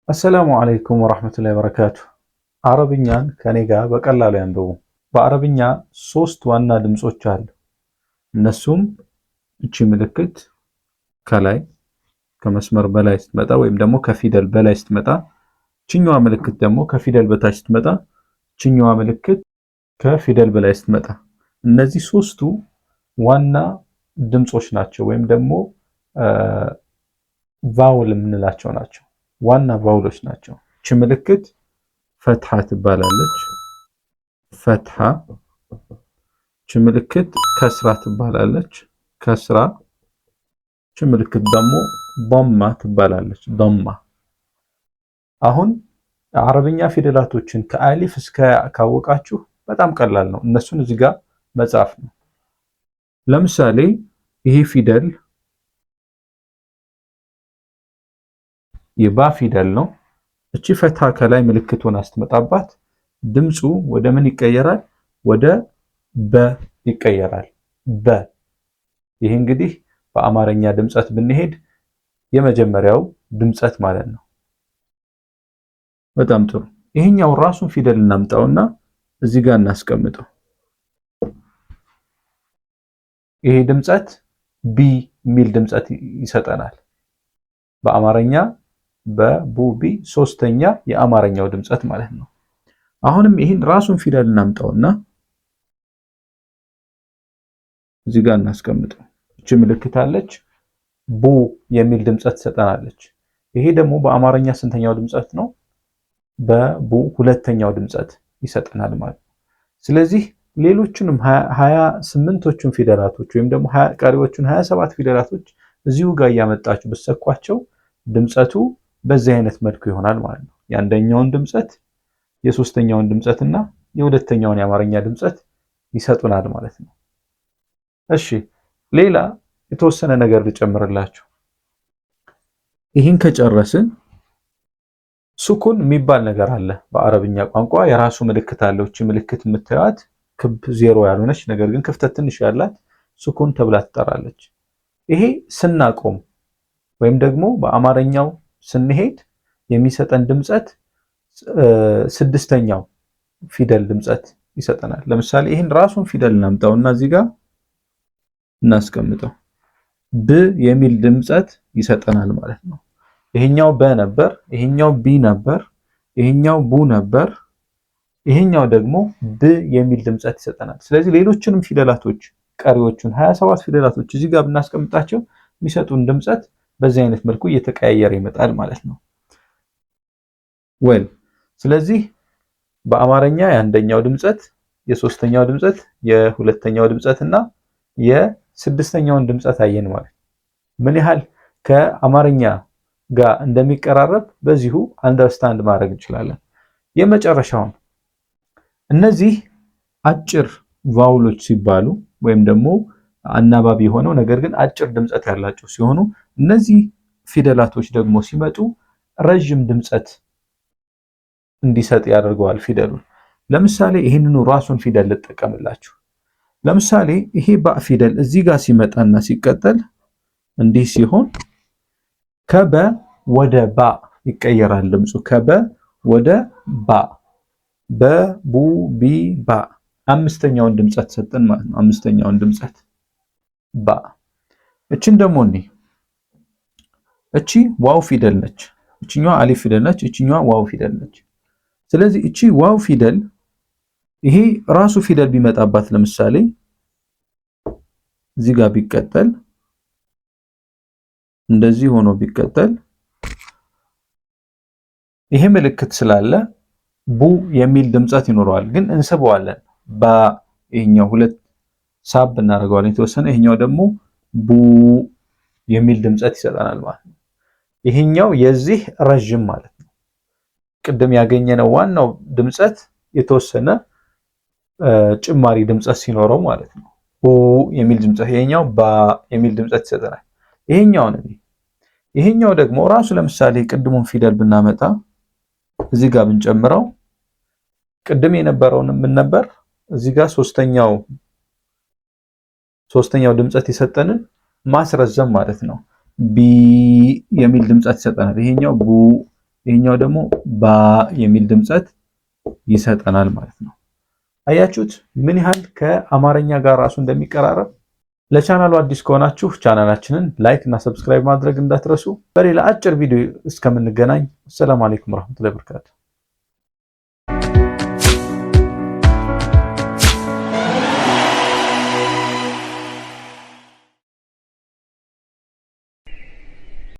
አሰላሙ አለይኩም ወራህመቱላሂ ወበረካቱ። አረብኛን ከኔ ጋር በቀላሉ ያንብቡ። በአረብኛ ሶስት ዋና ድምጾች አሉ። እነሱም እቺ ምልክት ከላይ ከመስመር በላይ ስትመጣ ወይም ደግሞ ከፊደል በላይ ስትመጣ፣ እቺኛዋ ምልክት ደግሞ ከፊደል በታች ስትመጣ፣ እቺኛዋ ምልክት ከፊደል በላይ ስትመጣ፣ እነዚህ ሶስቱ ዋና ድምጾች ናቸው ወይም ደግሞ ቫውል የምንላቸው ናቸው። ዋና ቫውሎች ናቸው። እቺ ምልክት ፈትሃ ትባላለች። ፈትሃ። እቺ ምልክት ከስራ ትባላለች። ከስራ። እቺ ምልክት ደግሞ ዶማ ትባላለች። ዶማ። አሁን አረብኛ ፊደላቶችን ከአሊፍ እስከ ካወቃችሁ በጣም ቀላል ነው። እነሱን እዚህ ጋር መጻፍ ነው። ለምሳሌ ይሄ ፊደል የባ ፊደል ነው። እቺ ፈታ ከላይ ምልክቱን አስተመጣባት ድምፁ ወደ ምን ይቀየራል? ወደ በ ይቀየራል። በ። ይሄ እንግዲህ በአማርኛ ድምጸት ብንሄድ የመጀመሪያው ድምጸት ማለት ነው። በጣም ጥሩ። ይሄኛው ራሱን ፊደል እናምጣውና እዚህ ጋር እናስቀምጠው። ይሄ ድምጸት ቢ የሚል ድምጸት ይሰጠናል በአማርኛ በቡቢ ሶስተኛ የአማርኛው ድምጸት ማለት ነው። አሁንም ይህን ራሱን ፊደል እናምጣውና እዚህ ጋር እናስቀምጠው። እቺ ምልክት አለች ቡ የሚል ድምጸት ትሰጠናለች። ይሄ ደግሞ በአማርኛ ስንተኛው ድምጸት ነው? በቡ ሁለተኛው ድምጸት ይሰጠናል ማለት ነው። ስለዚህ ሌሎቹንም 28ቶቹን ፊደላቶች ወይም ደግሞ ቀሪዎቹን 27 ፊደላቶች እዚሁ ጋር እያመጣችሁ ብትሰኳቸው ድምጸቱ በዚህ አይነት መልኩ ይሆናል ማለት ነው። የአንደኛውን ድምጸት የሶስተኛውን ድምጸትና የሁለተኛውን የአማርኛ ድምጸት ይሰጡናል ማለት ነው። እሺ ሌላ የተወሰነ ነገር ልጨምርላችሁ። ይህን ከጨረስን ሱኩን የሚባል ነገር አለ በአረብኛ ቋንቋ የራሱ ምልክት አለው። እቺ ምልክት የምታዩት ክብ ዜሮ ያልሆነች ነገር ግን ክፍተት ትንሽ ያላት ሱኩን ተብላ ትጠራለች። ይሄ ስናቆም ወይም ደግሞ በአማርኛው ስንሄድ የሚሰጠን ድምጸት ስድስተኛው ፊደል ድምጸት ይሰጠናል። ለምሳሌ ይህን ራሱን ፊደል እናምጣውና እዚህ ጋር እናስቀምጠው። ብ የሚል ድምጸት ይሰጠናል ማለት ነው። ይሄኛው በ ነበር፣ ይሄኛው ቢ ነበር፣ ይሄኛው ቡ ነበር፣ ይሄኛው ደግሞ ብ የሚል ድምጸት ይሰጠናል። ስለዚህ ሌሎችንም ፊደላቶች ቀሪዎቹን 27 ፊደላቶች እዚህ ጋር ብናስቀምጣቸው የሚሰጡን ድምጸት በዚህ አይነት መልኩ እየተቀያየረ ይመጣል ማለት ነው። ስለዚህ በአማርኛ የአንደኛው ድምጸት፣ የሶስተኛው ድምጸት፣ የሁለተኛው ድምጸት እና የስድስተኛውን ድምጸት አየን ማለት ነው። ምን ያህል ከአማርኛ ጋር እንደሚቀራረብ በዚሁ አንደርስታንድ ማድረግ እንችላለን። የመጨረሻውን እነዚህ አጭር ቫውሎች ሲባሉ ወይም ደግሞ አናባቢ ሆነው ነገር ግን አጭር ድምጸት ያላቸው ሲሆኑ እነዚህ ፊደላቶች ደግሞ ሲመጡ ረጅም ድምጸት እንዲሰጥ ያደርገዋል ፊደሉን። ለምሳሌ ይህንኑ ራሱን ፊደል ልጠቀምላችሁ። ለምሳሌ ይሄ ባ ፊደል እዚህ ጋር ሲመጣና ሲቀጠል እንዲህ ሲሆን ከበ ወደ ባ ይቀየራል ድምፁ። ከበ ወደ ባ፣ በቡ ቢ ባ። አምስተኛውን ድምጸት ሰጠን ማለት ነው። አምስተኛውን ድምጸት ባ። እቺን ደግሞ እቺ ዋው ፊደል ነች፣ እቺኛዋ አሊፍ ፊደል ነች፣ እቺኛዋ ዋው ፊደል ነች። ስለዚህ እቺ ዋው ፊደል ይሄ ራሱ ፊደል ቢመጣባት ለምሳሌ እዚህ ጋር ቢቀጠል እንደዚህ ሆኖ ቢቀጠል ይሄ ምልክት ስላለ ቡ የሚል ድምጸት ይኖረዋል፣ ግን እንስበዋለን። ባ ይሄኛው ሁለት ሳብ እናደርገዋለን የተወሰነ፣ ይሄኛው ደግሞ ቡ የሚል ድምጸት ይሰጠናል ማለት ነው። ይሄኛው የዚህ ረጅም ማለት ነው። ቅድም ያገኘነው ዋናው ድምጸት የተወሰነ ጭማሪ ድምጸት ሲኖረው ማለት ነው። ቡ የሚል ድምጸት፣ ይሄኛው ባ የሚል ድምጸት ይሰጠናል። ይሄኛው ደግሞ ራሱ ለምሳሌ ቅድሙን ፊደል ብናመጣ እዚህ ጋር ብንጨምረው ቅድም የነበረውን ምን ነበር? እዚህ ጋር ሶስተኛው ድምጸት የሰጠንን ማስረዘም ማለት ነው። ቢ የሚል ድምጸት ይሰጠናል። ይሄኛው ቡ ይሄኛው ደግሞ ባ የሚል ድምጸት ይሰጠናል ማለት ነው። አያችሁት ምን ያህል ከአማርኛ ጋር ራሱ እንደሚቀራረብ። ለቻናሉ አዲስ ከሆናችሁ ቻናላችንን ላይክ እና ሰብስክራይብ ማድረግ እንዳትረሱ። በሌላ አጭር ቪዲዮ እስከምንገናኝ ሰላም አለይኩም ወራህመቱላሂ ወበረካቱ።